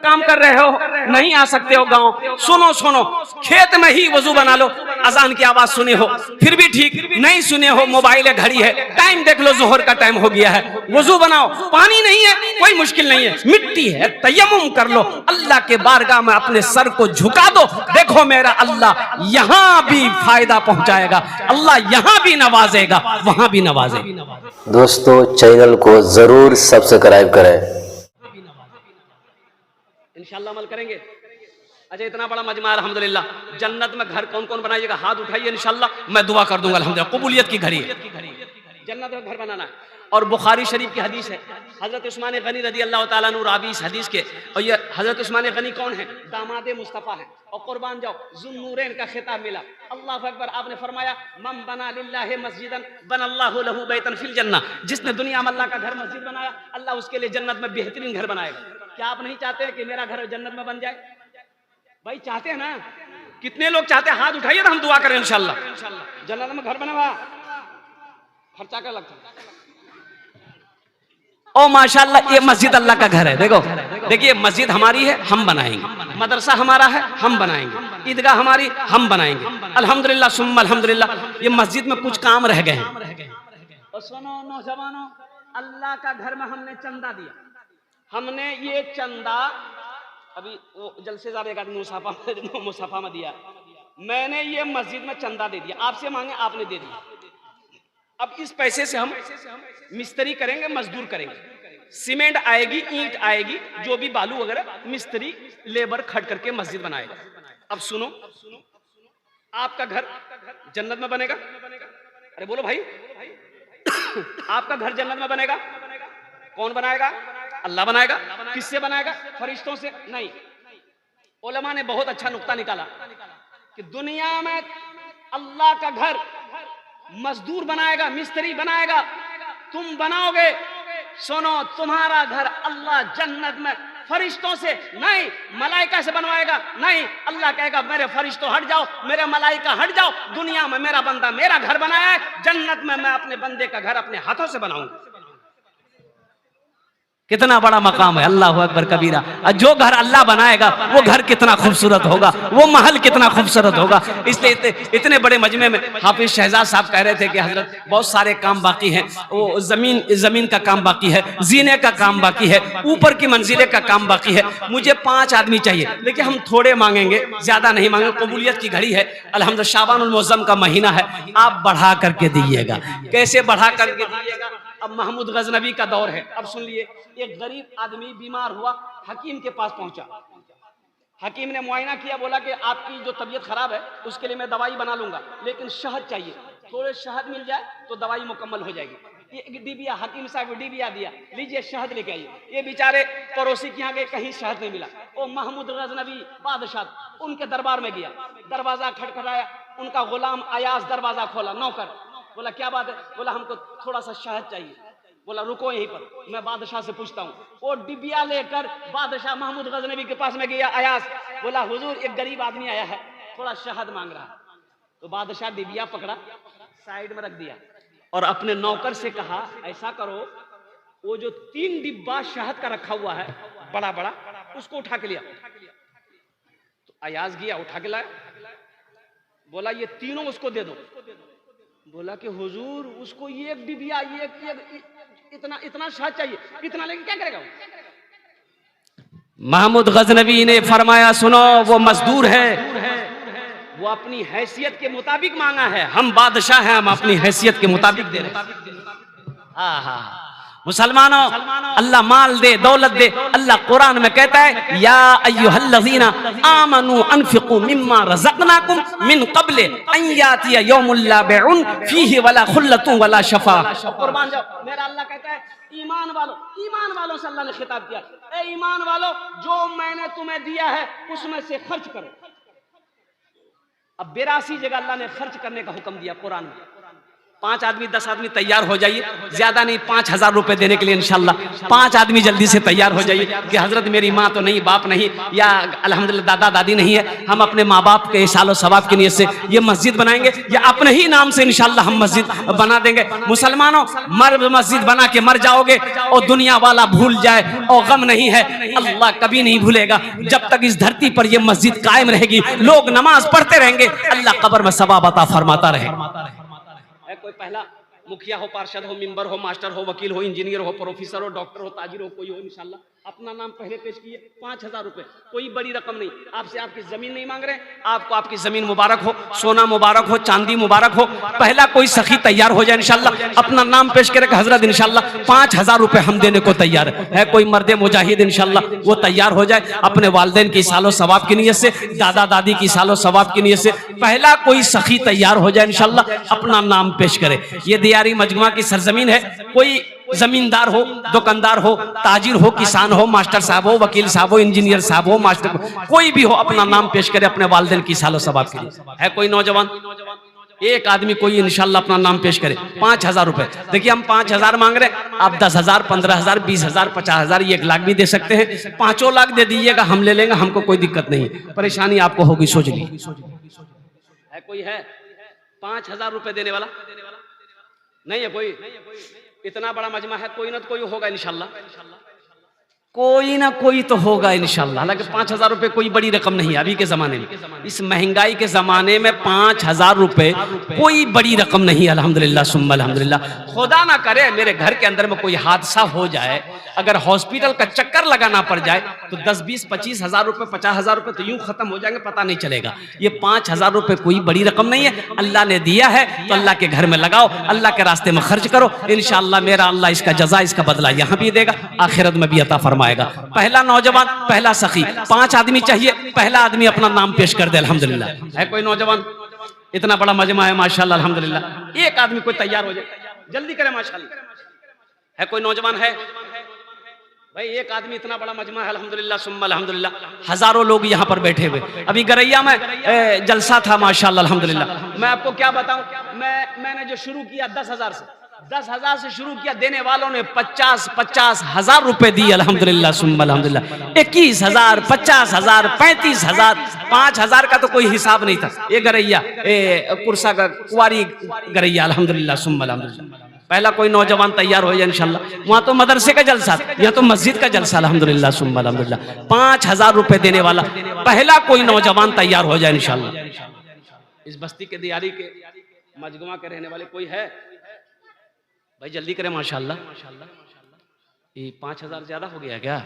काम कर रहे हो, नहीं आ सकते हो गांव, सुनो सुनो, खेत में ही वजू बना लो, अजान की आवाज सुने हो फिर भी ठीक, नहीं सुने हो मोबाइल है घड़ी है, टाइम देख लो जोहर का टाइम हो गया है, वजू बनाओ, पानी नहीं है कोई मुश्किल नहीं है, मिट्टी है तयम्मुम कर लो, अल्लाह के बारगाह में अपने सर को झुका दो, देखो मेरा अल्लाह यहां भी फायदा पहुंचाएगा, अल्लाह यहां भी नवाजेगा वहां भी नवाजेगा। दोस्तों चैनल को जरूर सब्सक्राइब करें। इंशाल्लाह अमल करेंगे। अच्छा इतना बड़ा मजमा है अल्हम्दुलिल्लाह, जन्नत में घर कौन कौन बनाइएगा हाथ उठाइए, इंशाल्लाह मैं दुआ कर दूंगा, अल्हम्दुलिल्लाह कबूलियत की घड़ी है, जन्नत में घर बनाना है। और बुखारी शरीफ की हदीस है, हजरत उस्मान गनी रदी अल्लाह ताला अन्हु रावी इस हदीस के, और ये हजरत उस्मान गनी कौन है, दामाद मुस्तफ़ा है, और कुर्बान जाओ ज़ुन्नूरैन का खिताब मिला, अल्लाह अकबर। आपने फरमाया मन बना लिल्लाहि मस्जिदन बनल्लाहु लहू बैतन फिल जन्नह, जिसने दुनिया में अल्लाह का घर मस्जिद बनाया अल्लाह उसके लिए जन्नत में बेहतरीन घर बनाएगा। क्या आप नहीं चाहते कि मेरा घर जन्नत में बन जाए? भाई चाहते हैं ना? कितने लोग चाहते हैं? हाथ उठाइए तो हम दुआ करें इंशाल्लाह जन्नत में घर बना हुआ। खर्चा क्या लगता है? ओ माशाल्लाह ये मस्जिद अल्लाह का घर है। देखो देखिए मस्जिद हमारी है हम बनाएंगे, मदरसा हमारा है हम बनाएंगे, ईदगाह हमारी हम बनाएंगे, अल्हम्दुलिल्लाह सुम्मा अल्हम्दुलिल्लाह। ये मस्जिद में कुछ काम रह गए हैं। और सुनो नौजवानों, अल्लाह का घर में हमने चंदा दिया, हमने ये चंदा अभी वो जलसे मुसाफा में दिया, मैंने ये मस्जिद में चंदा दे दिया, आपसे मांगे आपने दे दिया। अब इस पैसे से हम मिस्त्री करेंगे, मजदूर करेंगे, सीमेंट आएगी, ईंट आएगी, जो भी बालू वगैरह, मिस्त्री लेबर खट करके मस्जिद बनाएगा। अब सुनो, आपका घर जन्नत में बनेगा, अरे बोलो भाई आपका घर जन्नत में बनेगा, कौन बनाएगा? अल्लाह बनाएगा। किससे बनाएगा? फरिश्तों से नहीं। उलमा ने बहुत अच्छा नुक्ता निकाला कि दुनिया में अल्लाह का घर मजदूर बनाएगा, मिस्त्री बनाएगा, तुम बनाओगे। सुनो, तुम्हारा घर अल्लाह जन्नत में फरिश्तों से नहीं, मलाइका से बनवाएगा। नहीं, अल्लाह कहेगा मेरे फरिश्तों हट जाओ, मेरे मलाइका हट जाओ, दुनिया में मेरा बंदा मेरा घर बनाया है, जन्नत में मैं अपने बंदे का घर अपने हाथों से बनाऊंगा। कितना बड़ा मकाम है, अल्लाह अकबर कबीरा। जो घर अल्लाह बनाएगा वो घर कितना खूबसूरत होगा, वो महल कितना खूबसूरत होगा। इसलिए इतने बड़े मजमे में हाफिज शहजाद साहब कह रहे थे कि हजरत बहुत सारे काम बाकी हैं, वो जमीन का काम बाकी है, जीने का काम बाकी है, ऊपर की मंजिले का काम बाकी है। मुझे 5 आदमी चाहिए, लेकिन हम थोड़े मांगेंगे, ज्यादा नहीं मांगेंगे, कबूलियत की घड़ी है, अल्हम्दुलिल्लाह शाबानुल मुअज़्ज़म का महीना है, आप बढ़ा करके दीजिएगा। कैसे बढ़ा करके दीजिएगा? अब महमूद गजनवी का दौर है। अब सुन लिए, एक गरीब आदमी बीमार हुआ, हकीम के पास पहुंचा, हकीम ने मुआयना किया, बोला कि आपकी जो तबीयत खराब है उसके लिए मैं दवाई बना लूंगा, लेकिन शहद चाहिए, थोड़े शहद मिल जाए तो दवाई मुकम्मल हो जाएगी। एक डिबिया, हकीम साहब डिबिया दिया, लीजिए शहद लेके आइए। ये बेचारे पड़ोसी के यहाँ गए, कहीं शहद नहीं मिला। ओ महमूद गजनवी बादशाह उनके दरबार में गया, दरवाजा खटखटाया, उनका गुलाम अयाज दरवाजा खोला, नौकर बोला क्या बात है? बोला हमको थोड़ा सा शहद चाहिए। बोला रुको यहीं पर, मैं बादशाह से पूछता हूँ। वो डिबिया लेकर बादशाह महमूद गजनवी के पास में गया। अयास बोला हुजूर एक गरीब आदमी आया है, थोड़ा शहद मांग रहा है। तो बादशाह डिबिया पकड़ा, साइड में रख दिया और अपने नौकर से कहा ऐसा करो, वो जो 3 डिब्बा शहद का रखा हुआ है बड़ा बड़ा, उसको उठा के लिया। तो अयास गया, उठा के लाया, बोला ये तीनों उसको दे दो। बोला कि हुजूर उसको एक डिबिया इतना शहद चाहिए, इतना लेके क्या करेगा? महमूद गजनवी ने फरमाया सुनो, वो मजदूर है, वो अपनी हैसियत के मुताबिक मांगा है, हम बादशाह हैं, हम अपनी हैसियत के मुताबिक दे रहे हैं। मुसलमानों, अल्लाह माल दे, दौलत दे। अल्लाह कुरान में कहता है या अय्युहल्लज़ीना आमनू अनफिकू मिम्मा रज़क़नाकुम मिन क़ब्ल अन यातिया यौमुन ला बैउन फीहि वला खुल्लतुन वला शफा। कुर्बान जाओ, मेरा अल्लाह कहता है ईमान वालों से अल्लाह ने खिताब किया, ए ईमान वालों, जो मैंने तुम्हें दिया है उसमें से खर्च करो। अब 82 जगह अल्लाह ने खर्च करने का हुक्म दिया कुरान में। 5 आदमी 10 आदमी तैयार हो जाइए, ज्यादा नहीं, 5,000 रुपए देने के लिए इंशाल्लाह। 5 आदमी जल्दी से तैयार हो जाइए कि हजरत मेरी माँ तो नहीं, बाप नहीं, या अल्हम्दुलिल्लाह दादा दादी नहीं है, हम अपने माँ बाप के इसालो सवाब की नीयत से ये मस्जिद बनाएंगे, या अपने ही नाम से इंशाल्लाह हम मस्जिद बना देंगे। मुसलमानों, मर मस्जिद बना के मर जाओगे और दुनिया वाला भूल जाए और गम नहीं है, अल्लाह कभी नहीं भूलेगा। जब तक इस धरती पर यह मस्जिद कायम रहेगी, लोग नमाज पढ़ते रहेंगे, अल्लाह कब्र में सवाब अता फरमाता रहेगा। कोई पहला मुखिया हो, पार्षद हो, मेंबर हो, मास्टर हो, वकील हो, इंजीनियर हो, प्रोफेसर हो, डॉक्टर हो, ताजिर हो, कोई हो, इंशाल्लाह अपना नाम पहले पेश किए। 5,000 रुपए, कोई बड़ी रकम नहीं, आपसे आपकी जमीन नहीं मांग रहे, आपको आपकी जमीन मुबारक हो, सोना मुबारक हो, चांदी मुबारक हो। पहला कोई सखी तैयार हो जाए इंशाल्लाह, अपना नाम पेश करे कि हजरत इंशाल्लाह 5,000 रुपए हम देने को तैयार है। कोई मर्दे मुजाहिद इंशाल्लाह वो तैयार हो जाए अपने वालिदैन की सालो सवाब की नीयत से, दादा दादी की सालो सवाब की नीयत से। पहला कोई सखी तैयार हो जाए इंशाल्लाह, अपना नाम पेश करे। ये दियारी मजमा की सरजमीन है, कोई जमींदार हो, दुकानदार हो, ताजिर हो, किसान हो, मास्टर साहब हो, वकील साहब हो, इंजीनियर साहब हो, मास्टर कोई भी हो, अपना नाम पेश करे अपने वालिदैन की सालो सवाब के लिए। है कोई नौजवान, एक आदमी कोई इंशाल्लाह अपना नाम पेश करे। 5,000 रुपए, देखिए हम 5,000 मांग रहे, आप 10,000, 15,000, 20,000, 50,000, 1 लाख भी दे सकते हैं। 5 लाख दे दीजिएगा, हम ले लेंगे, हमको कोई दिक्कत नहीं। परेशानी आपको होगी, सोच ली। है कोई है 5,000 रुपए देने वाला? नहीं है कोई? इतना बड़ा मजमा है, कोई ना कोई होगा इंशाल्लाह, कोई ना कोई तो होगा इंशाल्लाह। हालांकि 5,000 रुपए कोई बड़ी रकम नहीं है अभी के जमाने में, इस महंगाई के जमाने में 5,000 रुपए कोई बड़ी रकम नहीं है। अल्हम्दुलिल्लाह सुम्मा अल्हम्दुलिल्लाह। खुदा ना करे मेरे घर के अंदर में कोई हादसा हो जाए, अगर हॉस्पिटल का चक्कर लगाना पड़ जाए तो 10, 20, 25,000 रुपए, 50,000 रुपए तो यूं खत्म हो जाएंगे, पता नहीं चलेगा। ये 5,000 रुपए कोई बड़ी रकम नहीं है, अल्लाह ने दिया है तो अल्लाह के घर में लगाओ, अल्लाह के रास्ते में खर्च करो, इंशाअल्लाह मेरा अल्लाह इसका जजा, इसका बदला यहाँ भी देगा, आखिरत में भी अता फरमाएगा। पहला नौजवान, पहला सखी, 5 आदमी चाहिए, पहला आदमी अपना नाम पेश कर दे। अल्हम्दुलिल्लाह। है कोई नौजवान? इतना बड़ा मजमा है माशाल्लाह अल्हम्दुलिल्लाह। एक आदमी कोई तैयार हो जाए, जल्दी करे माशाल्लाह। है कोई नौजवान? है भाई, एक आदमी, इतना बड़ा मजमा है अल्हम्दुलिल्लाह सुम्मा अल्हम्दुलिल्लाह। हजारों लोग यहाँ पर बैठे हुए। अभी गरैया में जलसा था माशाल्लाह अल्हम्दुलिल्लाह। मैं आपको क्या बताऊं, मैंने जो शुरू किया 10,000 से शुरू किया, देने वालों ने 50,000 रुपए दिए अल्हम्दुलिल्लाह सुम्मा अल्हम्दुलिल्लाह। 21,000, 50,000, 35,000, 5,000 का तो कोई हिसाब नहीं था। ये गरैया कुर्सा का कुवारी गरैया अल्हम्दुलिल्लाह सुम्मा अल्हम्दुलिल्लाह। पहला कोई नौजवान तैयार हो जाए इंशाल्लाह। वहां तो मदरसे का जलसा, यहाँ तो मस्जिद का जलसा अल्हम्दुलिल्लाह सुम्मा अल्हम्दुलिल्लाह। 5,000 रुपए देने वाला पहला कोई नौजवान तैयार हो जाए इंशाल्लाह। इस बस्ती के दियारी के मजमा के रहने वाले कोई है? भाई जल्दी करें माशाल्लाह। ये 5,000 ज्यादा हो गया क्या?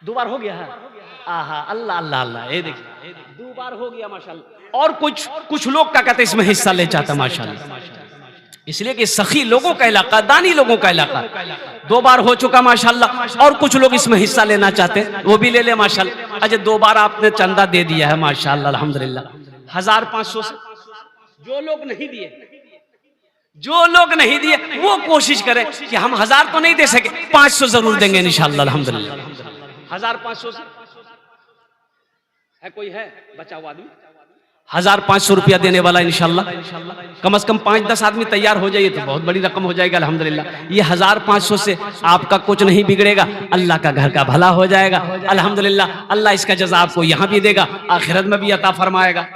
2 बार हो गया है? आहा, अल्लाह अल्लाह अल्लाह। ये देखिए 2 बार हो गया माशाल्लाह। और कुछ लोग क्या कहते इसमें हिस्सा ले चाहता माशाल्लाह, इसलिए कि सखी लोगों का इलाका, दानी लोगों का इलाका। 2 बार हो चुका माशाल्लाह, और कुछ लोग इसमें हिस्सा लेना चाहते हैं, वो भी ले ले माशाल्लाह। अच्छा, 2 बार आपने चंदा दे दिया है माशाल्लाह अल्हम्दुलिल्लाह। 1,500 से जो लोग नहीं दिए वो कोशिश करें कि हम 1,000 तो नहीं दे सके, 500 जरूर देंगे इंशाल्लाह अल्हम्दुलिल्लाह। 1,500 से है कोई? है बचा हुआ आदमी? 1,500 रुपया देने वाला इंशाल्लाह। कम से कम 5-10 आदमी तैयार हो जाइए तो बहुत बड़ी रकम हो जाएगा अल्हम्दुलिल्लाह। ये 1,500 से आपका कुछ नहीं बिगड़ेगा, अल्लाह का घर का भला हो जाएगा अल्हम्दुलिल्लाह। अल्लाह इसका जज़ा आपको यहाँ भी देगा, आखिरत में भी अता फरमाएगा।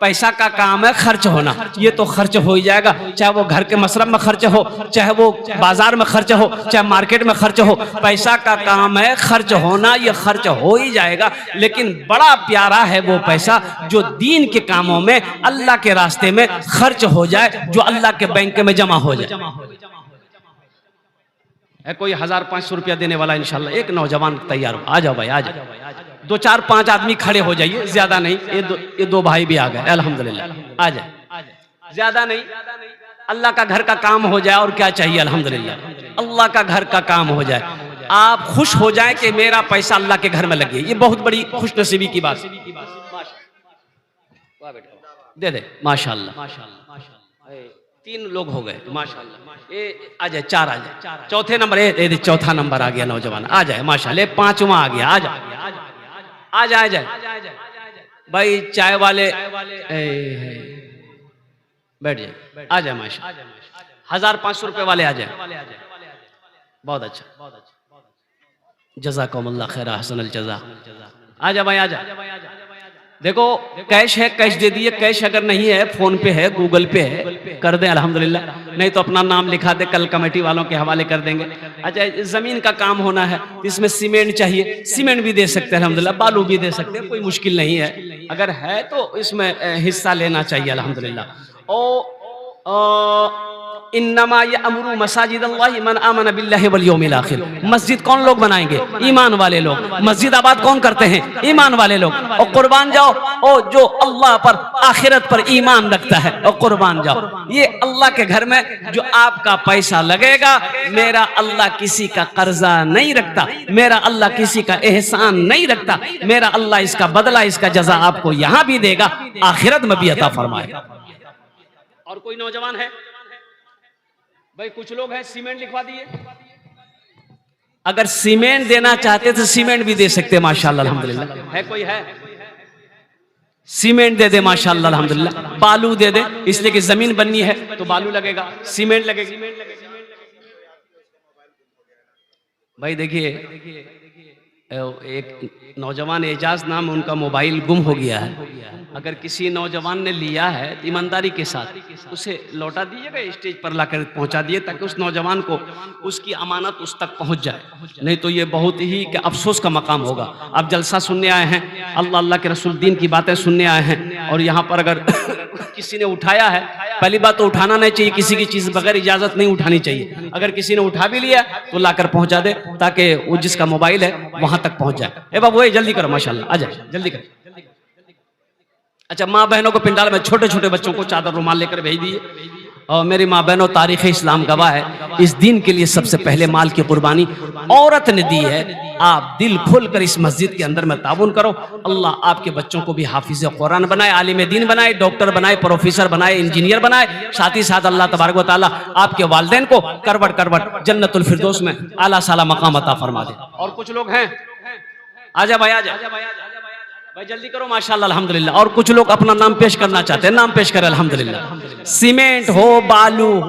पैसा का काम है खर्च होना, ये तो खर्च हो ही जाएगा, चाहे वो घर के मसरफ में खर्च हो, चाहे वो बाजार में खर्च हो, चाहे मार्केट में खर्च हो। पैसा का काम है खर्च होना, ये खर्च हो ही जाएगा। लेकिन बड़ा प्यारा है वो पैसा जो दीन के कामों में, अल्लाह के रास्ते में खर्च हो जाए, जो अल्लाह के बैंक में जमा हो जाए। है कोई 1,500 रुपया देने वाला इंशाल्लाह? एक नौजवान तैयार हो, आ जाओ भाई, आ जाओ। 2, 4, 5 आदमी खड़े हो जाइए, ज्यादा नहीं। ये दो भाई भी आ गए अल्हम्दुलिल्लाह। आ जाए, ज्यादा नहीं, अल्लाह का घर का काम हो जाए और क्या चाहिए अल्हम्दुलिल्लाह। अल्लाह का घर का काम हो जाए, आप खुश हो जाए कि मेरा पैसा अल्लाह के घर में लगे, ये बहुत बड़ी खुशनसीबी की बात। दे दे माशाल्लाह। 3 लोग हो गए माशाल्लाह। ये आ जाए, 4 आ जाए। चौथे नंबर, ये चौथा नंबर आ गया नौजवान, आ जाए माशाल्लाह। 5वां आ गया, आ जाए आ जाए भाई। चाय वाले बैठ जाइए, आ जाए माशा, 1500 रुपए वाले आ जाए। बहुत अच्छा, जज़ाकुमुल्लाह खैर, हसनल जज़ा। आ जा भाई, आ जा। देखो कैश है, कैश दे दिए, कैश अगर नहीं है फोन पे है, गूगल पे है, कर दें अल्हम्दुलिल्लाह, नहीं तो अपना नाम लिखा दे, कल कमेटी वालों के हवाले कर देंगे। अच्छा, जमीन का काम होना है, इसमें सीमेंट चाहिए, सीमेंट भी दे सकते हैं अल्हम्दुलिल्लाह, बालू भी दे सकते हैं, कोई मुश्किल नहीं है। अगर है तो इसमें हिस्सा लेना चाहिए अल्हम्दुलिल्लाह। ओ इन्नमा यअमुरु मसाजिदल्लाहि मन आमन बिल्लाहि वल यौमिल आखिर। मस्जिद कौन लोग बनाएंगे? ईमान वाले लोग। मस्जिद आबाद कौन करते हैं? ईमान वाले लोग। और कुर्बान जाओ, और जो अल्लाह पर, आखिरत पर ईमान रखता है, और कुर्बान जाओ। ये अल्लाह के घर में जो आपका पैसा लगेगा, मेरा अल्लाह किसी का कर्जा नहीं रखता, मेरा अल्लाह किसी का एहसान नहीं रखता, मेरा अल्लाह इसका बदला, इसका जजा आपको यहां भी देगा, आखिरत में भी अता फरमाएगा। और कोई नौजवान है भाई? कुछ लोग हैं सीमेंट लिखवा दिए, अगर सीमेंट देना चाहते तो सीमेंट भी दे सकते, माशाल्लाह अल्हम्दुलिल्लाह। है कोई है? सीमेंट दे दे माशाल्लाह अल्हम्दुलिल्लाह। बालू दे दे, इसलिए कि जमीन बननी है तो बालू लगेगा, सीमेंट लगेगी। भाई देखिए, एक नौजवान एजाज नाम, उनका मोबाइल गुम हो गया है। अगर किसी नौजवान ने लिया है तो ईमानदारी के साथ उसे लौटा दीजिएगा, स्टेज पर लाकर पहुंचा दिए, ताकि उस नौजवान को उसकी अमानत उस तक पहुंच जाए। नहीं तो ये बहुत ही अफसोस का मकाम होगा। आप जलसा सुनने आए हैं, अल्लाह अल्लाह के रसूल दीन की बातें सुनने आए हैं, और यहाँ पर अगर किसी ने उठाया है, पहली बात तो उठाना नहीं चाहिए, किसी की चीज बगैर इजाजत नहीं उठानी चाहिए। अगर किसी ने उठा भी लिया तो लाकर पहुंचा दे, ताकि वो जिसका मोबाइल है वहां तक पहुंच जाए। ए बाबू जल्दी करो, माशाल्लाह, आ जाए, जल्दी करो। अच्छा, माँ बहनों को पिंडाल में छोटे छोटे बच्चों को चादर रुमाल लेकर भेज दिए। और मेरी माँ बहनों, तारीख इस्लाम गवाह है, इस दिन के लिए सबसे पहले माल की कुर्बानी औरत ने दी है। आप दिल खोलकर इस मस्जिद के अंदर में ताउन करो। अल्लाह आपके बच्चों को भी हाफिज कुरान बनाए, आलिम दीन बनाए, डॉक्टर बनाए, प्रोफेसर बनाए, इंजीनियर बनाए। साथ ही साथ अल्लाह तबारक व तआला आपके वालिदैन को करवट करवट जन्नतुल फिरदौस में आला साला मकाम अता फरमा दे। और कुछ लोग हैं, आजा भाई, आजा भाई, जल्दी करो, माशाल्लाह अल्हम्दुलिल्लाह। और कुछ लोग अपना नाम पेश करना चाहते हैं, नाम पेश करें अल्हम्दुलिल्लाह। सीमेंट हो, बालू